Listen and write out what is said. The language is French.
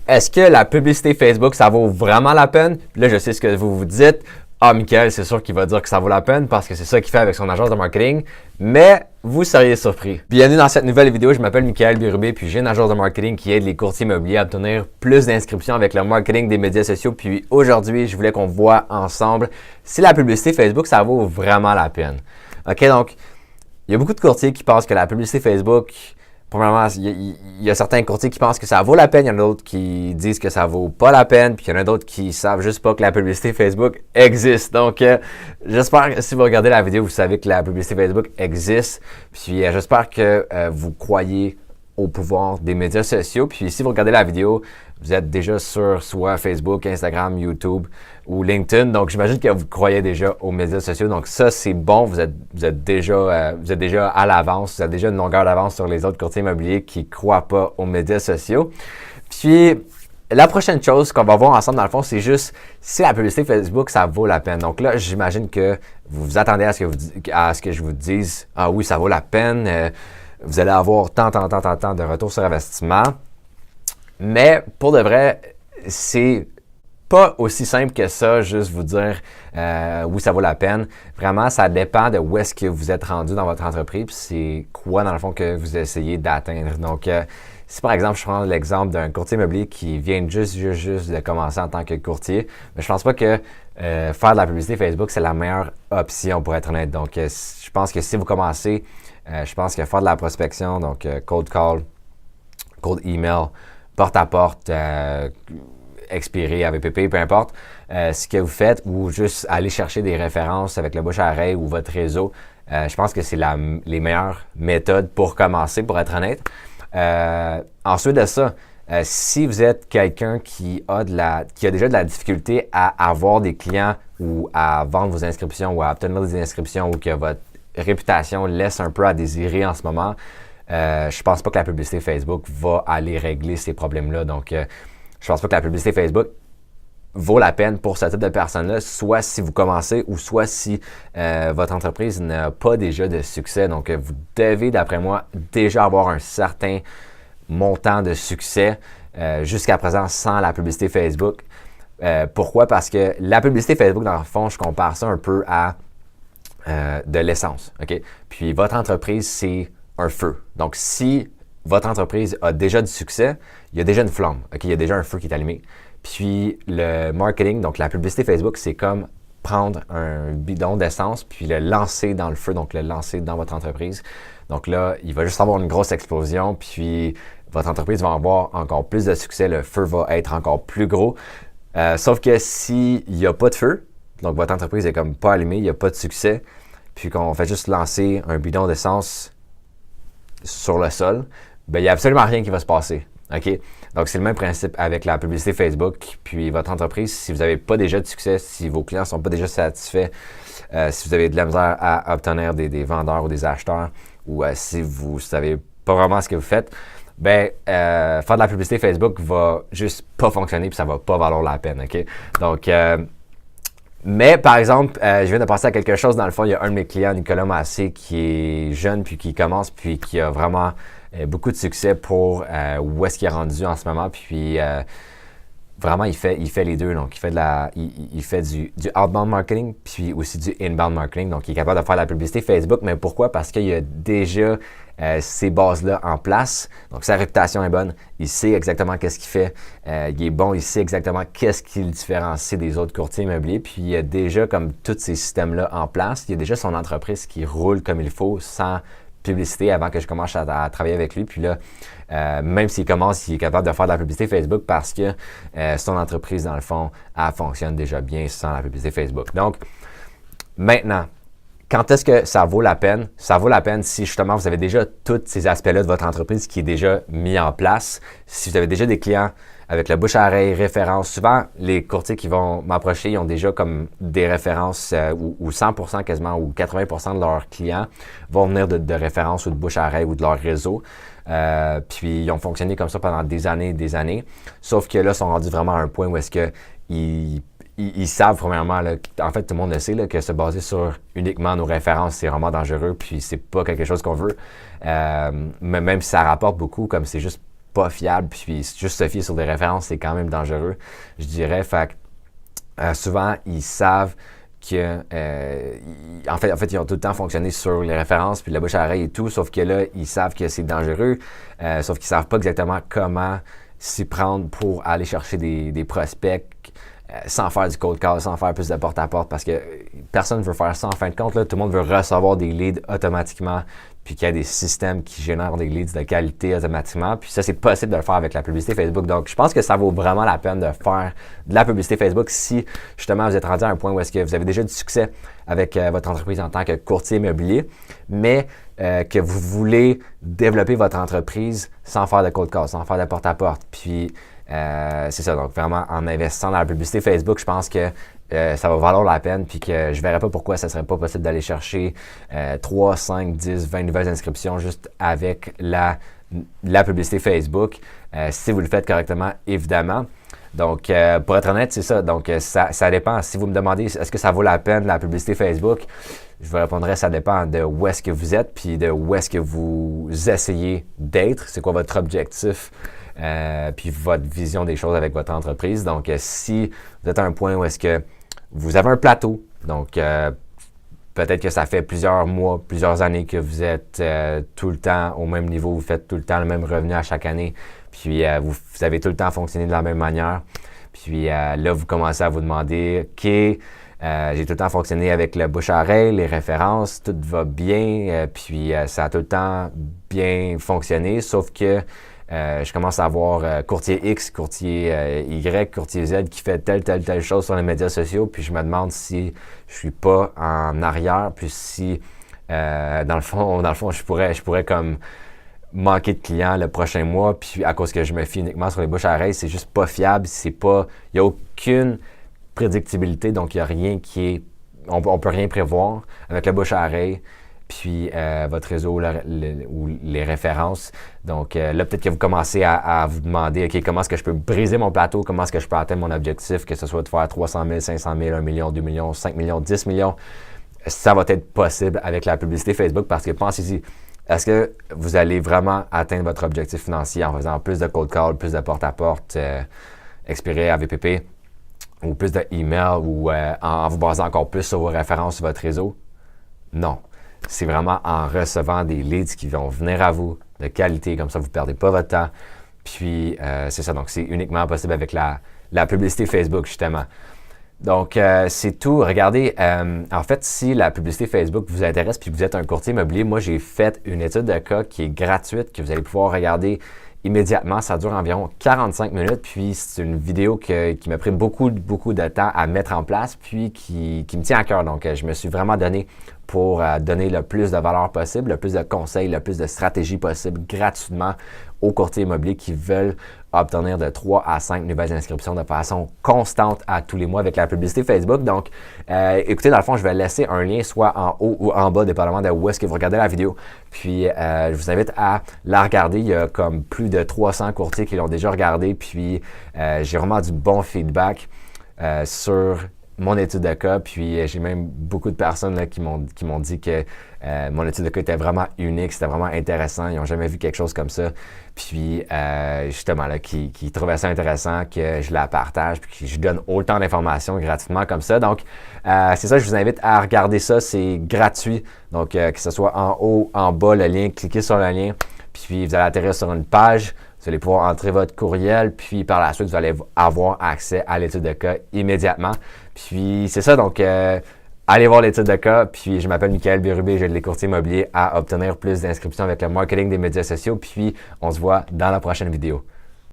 est-ce que la publicité Facebook, ça vaut vraiment la peine? Puis là, je sais ce que vous vous dites. Ah, Michael, c'est sûr qu'il va dire que ça vaut la peine parce que c'est ça qu'il fait avec son agence de marketing. Mais vous seriez surpris. Bienvenue dans cette nouvelle vidéo. Je m'appelle Michael Bérubé, puis j'ai une agence de marketing qui aide les courtiers immobiliers à obtenir plus d'inscriptions avec le marketing des médias sociaux. Puis aujourd'hui, je voulais qu'on voit ensemble si la publicité Facebook, ça vaut vraiment la peine. OK, donc, il y a beaucoup de courtiers qui pensent que la publicité Facebook, premièrement, il y a certains courtiers qui pensent que ça vaut la peine, il y en a d'autres qui disent que ça vaut pas la peine, puis il y en a d'autres qui savent juste pas que la publicité Facebook existe. Donc, j'espère que si vous regardez la vidéo, vous savez que la publicité Facebook existe. Puis, j'espère que vous croyez au pouvoir des médias sociaux. Puis, si vous regardez la vidéo, vous êtes déjà sur soit Facebook, Instagram, YouTube ou LinkedIn. Donc, j'imagine que vous croyez déjà aux médias sociaux. Donc, ça, c'est bon. Vous êtes déjà à l'avance. Vous avez déjà une longueur d'avance sur les autres courtiers immobiliers qui ne croient pas aux médias sociaux. Puis, la prochaine chose qu'on va voir ensemble, dans le fond, c'est juste si la publicité Facebook, ça vaut la peine. Donc là, j'imagine que vous vous attendez à ce que je vous dise « Ah oui, ça vaut la peine. Vous allez avoir tant de retour sur investissement. » Mais pour de vrai, c'est pas aussi simple que ça, juste vous dire oui, ça vaut la peine. Vraiment, ça dépend de où est-ce que vous êtes rendu dans votre entreprise, puis c'est quoi, dans le fond, que vous essayez d'atteindre. Donc, si par exemple, je prends l'exemple d'un courtier immobilier qui vient juste de commencer en tant que courtier, mais je pense pas que faire de la publicité Facebook, c'est la meilleure option pour être honnête. Donc, je pense que si vous commencez, je pense que faire de la prospection, donc cold call, cold email, porte à porte, expiré, AVPP, peu importe, ce que vous faites, ou juste aller chercher des références avec le bouche à oreille ou votre réseau, je pense que c'est les meilleures méthodes pour commencer, pour être honnête. Ensuite de ça, si vous êtes quelqu'un qui a déjà de la difficulté à avoir des clients ou à vendre vos inscriptions ou à obtenir des inscriptions ou que votre réputation laisse un peu à désirer en ce moment, je pense pas que la publicité Facebook va aller régler ces problèmes-là. Donc, je pense pas que la publicité Facebook vaut la peine pour ce type de personnes-là, soit si vous commencez ou soit si votre entreprise n'a pas déjà de succès. Donc, vous devez, d'après moi, déjà avoir un certain montant de succès jusqu'à présent sans la publicité Facebook. Pourquoi? Parce que la publicité Facebook, dans le fond, je compare ça un peu à de l'essence. OK? Puis, votre entreprise, c'est un feu. Donc, si votre entreprise a déjà du succès, il y a déjà une flamme. OK? Il y a déjà un feu qui est allumé. Puis, le marketing, donc la publicité Facebook, c'est comme prendre un bidon d'essence puis le lancer dans le feu, donc le lancer dans votre entreprise. Donc là, il va juste avoir une grosse explosion, puis votre entreprise va avoir encore plus de succès, le feu va être encore plus gros. Sauf que s'il n'y a pas de feu, donc votre entreprise est comme pas allumée, il n'y a pas de succès, puis qu'on fait juste lancer un bidon d'essence sur le sol, bien, il n'y a absolument rien qui va se passer. OK? Donc, c'est le même principe avec la publicité Facebook. Puis, votre entreprise, si vous n'avez pas déjà de succès, si vos clients ne sont pas déjà satisfaits, si vous avez de la misère à obtenir des vendeurs ou des acheteurs, ou si vous ne savez pas vraiment ce que vous faites, bien, faire de la publicité Facebook va juste pas fonctionner puis ça va pas valoir la peine. OK? Donc, mais, par exemple, je viens de passer à quelque chose. Dans le fond, il y a un de mes clients, Nicolas Massé, qui est jeune, puis qui commence, puis qui a vraiment beaucoup de succès pour où est-ce qu'il est rendu en ce moment. Puis, vraiment, il fait les deux. Donc, il fait du outbound marketing, puis aussi du inbound marketing. Donc, il est capable de faire de la publicité Facebook. Mais pourquoi? Parce qu'il y a déjà ces bases-là en place. Donc, sa réputation est bonne. Il sait exactement qu'est-ce qu'il fait. Il est bon. Il sait exactement qu'est-ce qui le différencie des autres courtiers immobiliers. Puis, il y a déjà comme tous ces systèmes-là en place. Il y a déjà son entreprise qui roule comme il faut sans publicité avant que je commence à travailler avec lui. Puis là, même s'il commence, il est capable de faire de la publicité Facebook parce que son entreprise, dans le fond, elle fonctionne déjà bien sans la publicité Facebook. Donc, maintenant, quand est-ce que ça vaut la peine? Ça vaut la peine si justement vous avez déjà tous ces aspects-là de votre entreprise qui est déjà mis en place. Si vous avez déjà des clients avec le bouche à oreille, références. Souvent, les courtiers qui vont m'approcher, ils ont déjà comme des références où 100% quasiment ou 80% de leurs clients vont venir de références ou de bouche à oreille ou de leur réseau. Puis, ils ont fonctionné comme ça pendant des années et des années. Sauf que là, ils sont rendus vraiment à un point où est-ce que ils savent, premièrement, là, en fait, tout le monde le sait, là, que se baser sur uniquement nos références, c'est vraiment dangereux, puis c'est pas quelque chose qu'on veut. Mais même si ça rapporte beaucoup, comme c'est juste pas fiable, puis juste se fier sur des références, c'est quand même dangereux, je dirais. Fait que souvent, ils savent que, en fait, ils ont tout le temps fonctionné sur les références, puis la bouche à oreille et tout, sauf que là, ils savent que c'est dangereux, sauf qu'ils savent pas exactement comment s'y prendre pour aller chercher des prospects sans faire du cold call, sans faire plus de porte-à-porte, parce que personne ne veut faire ça en fin de compte. Là, tout le monde veut recevoir des leads automatiquement, puis qu'il y a des systèmes qui génèrent des leads de qualité automatiquement. Puis ça, c'est possible de le faire avec la publicité Facebook. Donc, je pense que ça vaut vraiment la peine de faire de la publicité Facebook si, justement, vous êtes rendu à un point où est-ce que vous avez déjà du succès avec votre entreprise en tant que courtier immobilier, mais que vous voulez développer votre entreprise sans faire de cold call, sans faire de porte-à-porte. Puis, c'est ça, donc vraiment en investissant dans la publicité Facebook, je pense que ça va valoir la peine, puis que je ne verrais pas pourquoi ça ne serait pas possible d'aller chercher 3, 5, 10, 20 nouvelles inscriptions juste avec la publicité Facebook, si vous le faites correctement, évidemment. Donc, pour être honnête, c'est ça. Donc, ça dépend. Si vous me demandez, est-ce que ça vaut la peine la publicité Facebook, je vous répondrai, ça dépend de où est-ce que vous êtes, puis de où est-ce que vous essayez d'être. C'est quoi votre objectif, puis votre vision des choses avec votre entreprise. Donc, si vous êtes à un point où est-ce que vous avez un plateau, donc peut-être que ça fait plusieurs mois, plusieurs années que vous êtes tout le temps au même niveau, vous faites tout le temps le même revenu à chaque année, puis vous avez tout le temps fonctionné de la même manière. Puis là, vous commencez à vous demander, OK, j'ai tout le temps fonctionné avec le bouche à oreille, les références, tout va bien, puis ça a tout le temps bien fonctionné, sauf que je commence à avoir courtier X, courtier Y, courtier Z qui fait telle chose sur les médias sociaux, puis je me demande si je suis pas en arrière, puis si dans le fond, je pourrais comme manquer de clients le prochain mois, puis à cause que je me fie uniquement sur les bouches à oreille, c'est juste pas fiable, il n'y a aucune prédictibilité, donc il n'y a rien qui est, on peut rien prévoir avec la bouche à oreille. Puis votre réseau ou les références. Donc là, peut-être que vous commencez à vous demander, OK, comment est-ce que je peux briser mon plateau? Comment est-ce que je peux atteindre mon objectif, que ce soit de faire 300 000, 500 000, 1 million, 2 millions, 5 millions, 10 millions? Ça va être possible avec la publicité Facebook parce que pensez-y, est-ce que vous allez vraiment atteindre votre objectif financier en faisant plus de cold call, plus de porte-à-porte, expiré AVPP, ou plus de email, ou en vous basant encore plus sur vos références sur votre réseau? Non. C'est vraiment en recevant des leads qui vont venir à vous de qualité, comme ça vous ne perdez pas votre temps. Puis c'est ça, donc c'est uniquement possible avec la publicité Facebook justement. Donc c'est tout. Regardez, en fait, si la publicité Facebook vous intéresse puis que vous êtes un courtier immobilier, moi j'ai fait une étude de cas qui est gratuite, que vous allez pouvoir regarder immédiatement. Ça dure environ 45 minutes, puis c'est une vidéo qui m'a pris beaucoup de temps à mettre en place, puis qui me tient à cœur. Donc, je me suis vraiment donné pour donner le plus de valeur possible, le plus de conseils, le plus de stratégies possible gratuitement aux courtiers immobiliers qui veulent obtenir de 3 à 5 nouvelles inscriptions de façon constante à tous les mois avec la publicité Facebook. Donc, écoutez, dans le fond, je vais laisser un lien soit en haut ou en bas, dépendamment de où est-ce que vous regardez la vidéo. Puis, je vous invite à la regarder. Il y a comme plus de 300 courtiers qui l'ont déjà regardé. Puis, j'ai vraiment du bon feedback sur mon étude de cas, puis j'ai même beaucoup de personnes là, qui m'ont dit que mon étude de cas était vraiment unique, c'était vraiment intéressant, ils n'ont jamais vu quelque chose comme ça, puis justement, là, qui trouvaient ça intéressant, que je la partage, puis que je donne autant d'informations gratuitement comme ça. Donc, c'est ça, je vous invite à regarder ça, c'est gratuit, donc que ce soit en haut, en bas, le lien, cliquez sur le lien, puis vous allez atterrir sur une page. Vous allez pouvoir entrer votre courriel, puis par la suite, vous allez avoir accès à l'étude de cas immédiatement. Puis c'est ça, donc allez voir l'étude de cas. Puis je m'appelle Michael Bérubé, j'ai les courtiers immobiliers à obtenir plus d'inscriptions avec le marketing des médias sociaux. Puis on se voit dans la prochaine vidéo.